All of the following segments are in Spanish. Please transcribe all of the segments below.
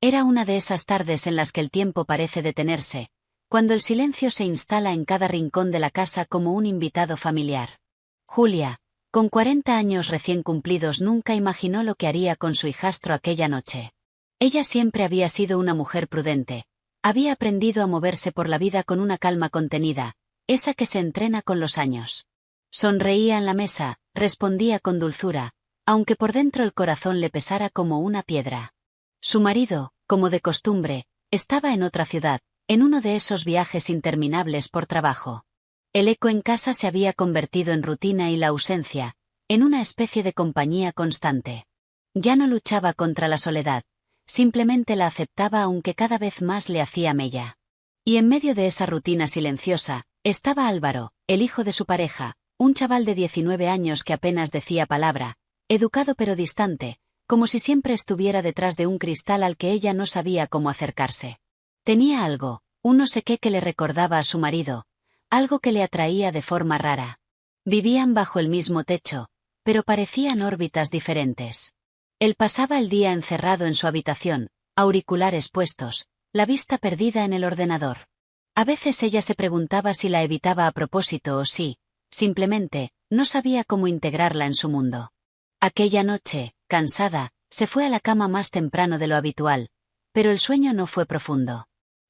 Era una de esas tardes en las que el tiempo parece detenerse, cuando el silencio se instala en cada rincón de la casa como un invitado familiar. Julia, con 40 años recién cumplidos, nunca imaginó lo que haría con su hijastro aquella noche. Ella siempre había sido una mujer prudente. Había aprendido a moverse por la vida con una calma contenida, esa que se entrena con los años. Sonreía en la mesa, respondía con dulzura, aunque por dentro el corazón le pesara como una piedra. Su marido, como de costumbre, estaba en otra ciudad, en uno de esos viajes interminables por trabajo. El eco en casa se había convertido en rutina y la ausencia, en una especie de compañía constante. Ya no luchaba contra la soledad, simplemente la aceptaba, aunque cada vez más le hacía mella. Y en medio de esa rutina silenciosa, estaba Álvaro, el hijo de su pareja, un chaval de 19 años que apenas decía palabra, educado pero distante, como si siempre estuviera detrás de un cristal al que ella no sabía cómo acercarse. Tenía algo, un no sé qué que le recordaba a su marido, algo que le atraía de forma rara. Vivían bajo el mismo techo, pero parecían órbitas diferentes. Él pasaba el día encerrado en su habitación, auriculares puestos, la vista perdida en el ordenador. A veces ella se preguntaba si la evitaba a propósito o si, simplemente, no sabía cómo integrarla en su mundo. Aquella noche, cansada, se fue a la cama más temprano de lo habitual, pero el sueño no fue profundo.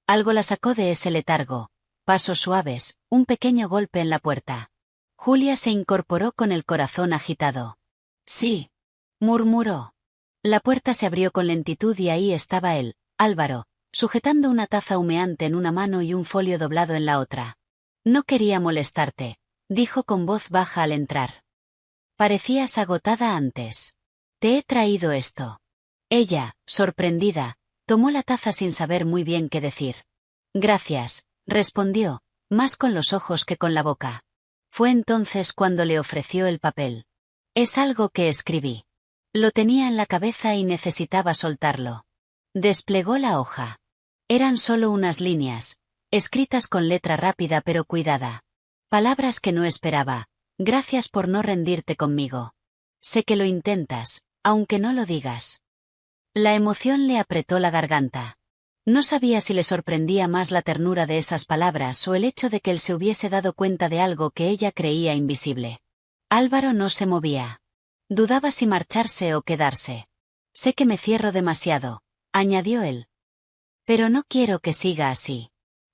Algo la sacó de ese letargo. Pasos suaves, un pequeño golpe en la puerta. Julia se incorporó con el corazón agitado. Sí, murmuró. La puerta se abrió con lentitud y ahí estaba él, Álvaro, sujetando una taza humeante en una mano y un folio doblado en la otra. No quería molestarte, dijo con voz baja al entrar. Parecías agotada antes. Te he traído esto. Ella, sorprendida, tomó la taza sin saber muy bien qué decir. Gracias, respondió, más con los ojos que con la boca. Fue entonces cuando le ofreció el papel. Es algo que escribí. Lo tenía en la cabeza y necesitaba soltarlo. Desplegó la hoja. Eran solo unas líneas, escritas con letra rápida pero cuidada. Palabras que no esperaba. Gracias por no rendirte conmigo. Sé que lo intentas, aunque no lo digas. La emoción le apretó la garganta. No sabía si le sorprendía más la ternura de esas palabras o el hecho de que él se hubiese dado cuenta de algo que ella creía invisible. Álvaro no se movía. Dudaba si marcharse o quedarse. Sé que me cierro demasiado, añadió él. Pero no quiero que siga así.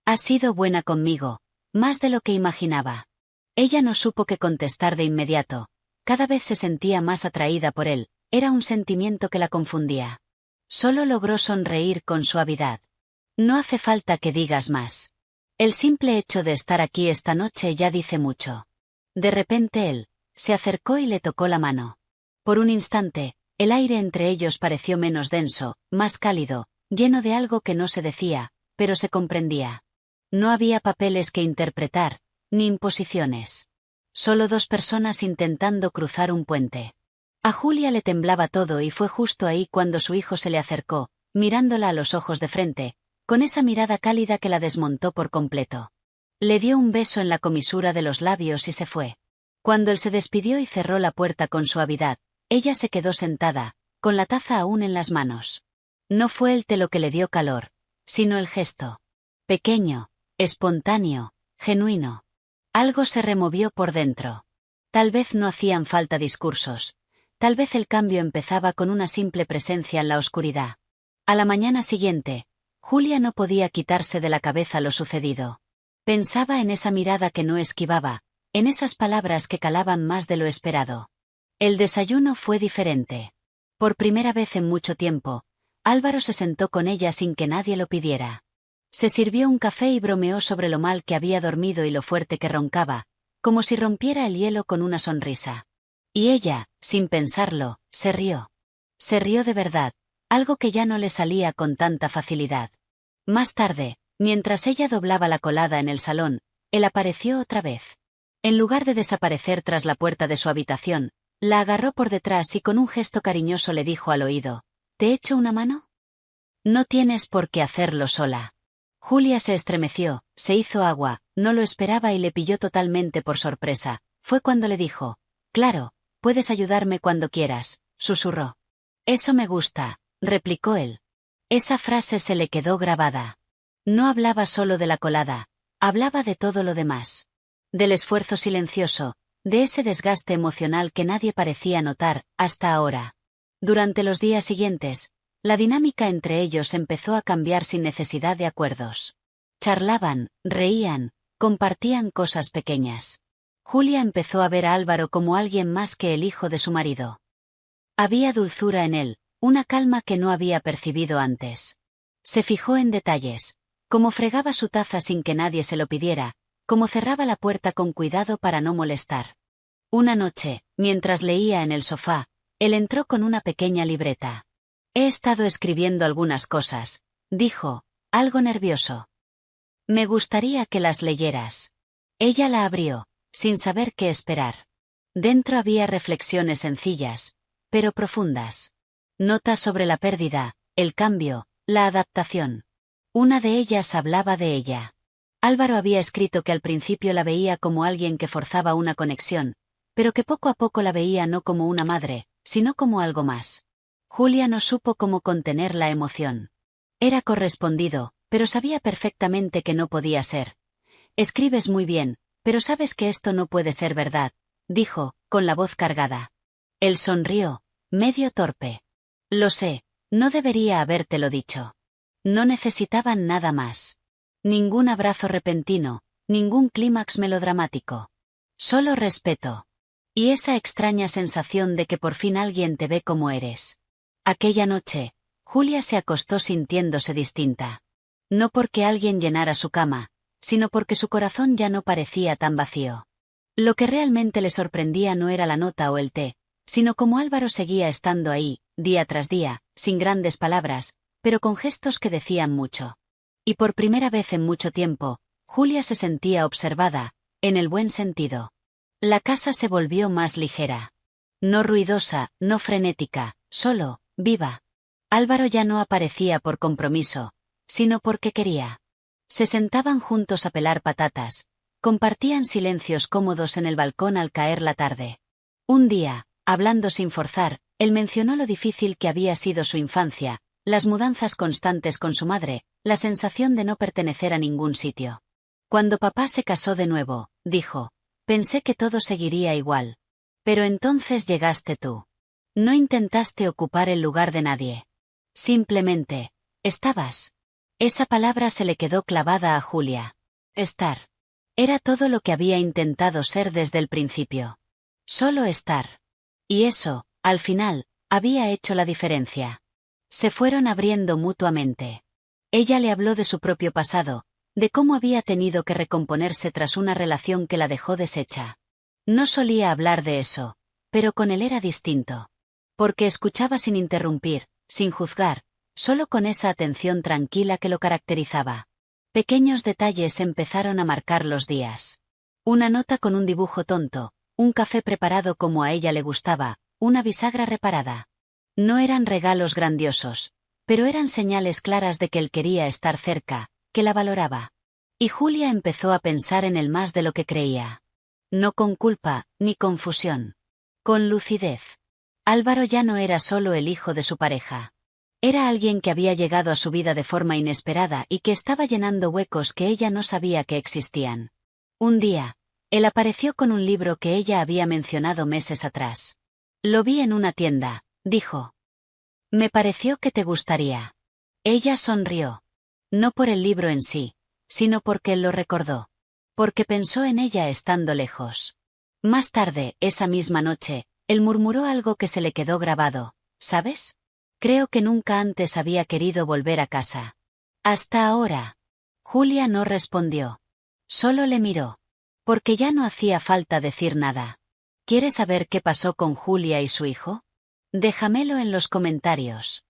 Has sido buena conmigo, más de lo que imaginaba. Ella no supo qué contestar de inmediato. Cada vez se sentía más atraída por él, era un sentimiento que la confundía. Solo logró sonreír con suavidad. No hace falta que digas más. El simple hecho de estar aquí esta noche ya dice mucho. De repente él se acercó y le tocó la mano. Por un instante, el aire entre ellos pareció menos denso, más cálido, lleno de algo que no se decía, pero se comprendía. No había papeles que interpretar, ni imposiciones. Solo dos personas intentando cruzar un puente. A Julia le temblaba todo y fue justo ahí cuando su hijo se le acercó, mirándola a los ojos de frente, con esa mirada cálida que la desmontó por completo. Le dio un beso en la comisura de los labios y se fue. Cuando él se despidió y cerró la puerta con suavidad, ella se quedó sentada, con la taza aún en las manos. No fue el té lo que le dio calor, sino el gesto. Pequeño, espontáneo, genuino. Algo se removió por dentro. Tal vez no hacían falta discursos. Tal vez el cambio empezaba con una simple presencia en la oscuridad. A la mañana siguiente, Julia no podía quitarse de la cabeza lo sucedido. Pensaba en esa mirada que no esquivaba, en esas palabras que calaban más de lo esperado. El desayuno fue diferente. Por primera vez en mucho tiempo, Álvaro se sentó con ella sin que nadie lo pidiera. Se sirvió un café y bromeó sobre lo mal que había dormido y lo fuerte que roncaba, como si rompiera el hielo con una sonrisa. Y ella, sin pensarlo, se rió. Se rió de verdad, algo que ya no le salía con tanta facilidad. Más tarde, mientras ella doblaba la colada en el salón, él apareció otra vez. En lugar de desaparecer tras la puerta de su habitación, la agarró por detrás y con un gesto cariñoso le dijo al oído: ¿Te echo una mano? No tienes por qué hacerlo sola. Julia se estremeció, se hizo agua, no lo esperaba y le pilló totalmente por sorpresa. Fue cuando le dijo: Claro, puedes ayudarme cuando quieras, susurró. Eso me gusta, replicó él. Esa frase se le quedó grabada. No hablaba solo de la colada, hablaba de todo lo demás. Del esfuerzo silencioso, de ese desgaste emocional que nadie parecía notar, hasta ahora. Durante los días siguientes, la dinámica entre ellos empezó a cambiar sin necesidad de acuerdos. Charlaban, reían, compartían cosas pequeñas. Julia empezó a ver a Álvaro como alguien más que el hijo de su marido. Había dulzura en él, una calma que no había percibido antes. Se fijó en detalles, como fregaba su taza sin que nadie se lo pidiera, como cerraba la puerta con cuidado para no molestar. Una noche, mientras leía en el sofá, él entró con una pequeña libreta. He estado escribiendo algunas cosas, dijo, algo nervioso. Me gustaría que las leyeras. Ella la abrió, sin saber qué esperar. Dentro había reflexiones sencillas, pero profundas. Notas sobre la pérdida, el cambio, la adaptación. Una de ellas hablaba de ella. Álvaro había escrito que al principio la veía como alguien que forzaba una conexión, pero que poco a poco la veía no como una madre, sino como algo más. Julia no supo cómo contener la emoción. Era correspondido, pero sabía perfectamente que no podía ser. Escribes muy bien, pero sabes que esto no puede ser verdad, dijo, con la voz cargada. Él sonrió, medio torpe. Lo sé, no debería habértelo dicho. No necesitaban nada más. Ningún abrazo repentino, ningún clímax melodramático. Solo respeto. Y esa extraña sensación de que por fin alguien te ve como eres. Aquella noche, Julia se acostó sintiéndose distinta. No porque alguien llenara su cama, sino porque su corazón ya no parecía tan vacío. Lo que realmente le sorprendía no era la nota o el té, sino cómo Álvaro seguía estando ahí, día tras día, sin grandes palabras, pero con gestos que decían mucho. Y por primera vez en mucho tiempo, Julia se sentía observada, en el buen sentido. La casa se volvió más ligera. No ruidosa, no frenética, solo, viva. Álvaro ya no aparecía por compromiso, sino porque quería. Se sentaban juntos a pelar patatas, compartían silencios cómodos en el balcón al caer la tarde. Un día, hablando sin forzar, él mencionó lo difícil que había sido su infancia, las mudanzas constantes con su madre, la sensación de no pertenecer a ningún sitio. Cuando papá se casó de nuevo, dijo, pensé que todo seguiría igual. Pero entonces llegaste tú. No intentaste ocupar el lugar de nadie. Simplemente, estabas. Esa palabra se le quedó clavada a Julia. Estar. Era todo lo que había intentado ser desde el principio. Solo estar. Y eso, al final, había hecho la diferencia. Se fueron abriendo mutuamente. Ella le habló de su propio pasado, de cómo había tenido que recomponerse tras una relación que la dejó deshecha. No solía hablar de eso, pero con él era distinto. Porque escuchaba sin interrumpir, sin juzgar, solo con esa atención tranquila que lo caracterizaba. Pequeños detalles empezaron a marcar los días. Una nota con un dibujo tonto, un café preparado como a ella le gustaba, una bisagra reparada. No eran regalos grandiosos, pero eran señales claras de que él quería estar cerca, que la valoraba. Y Julia empezó a pensar en él más de lo que creía. No con culpa, ni confusión. Con lucidez. Álvaro ya no era solo el hijo de su pareja. Era alguien que había llegado a su vida de forma inesperada y que estaba llenando huecos que ella no sabía que existían. Un día, él apareció con un libro que ella había mencionado meses atrás. Lo vi en una tienda, dijo. Me pareció que te gustaría. Ella sonrió. No por el libro en sí, sino porque él lo recordó. Porque pensó en ella estando lejos. Más tarde, esa misma noche, él murmuró algo que se le quedó grabado, ¿sabes? Creo que nunca antes había querido volver a casa. Hasta ahora. Julia no respondió. Solo le miró. Porque ya no hacía falta decir nada. ¿Quieres saber qué pasó con Julia y su hijo? Déjamelo en los comentarios.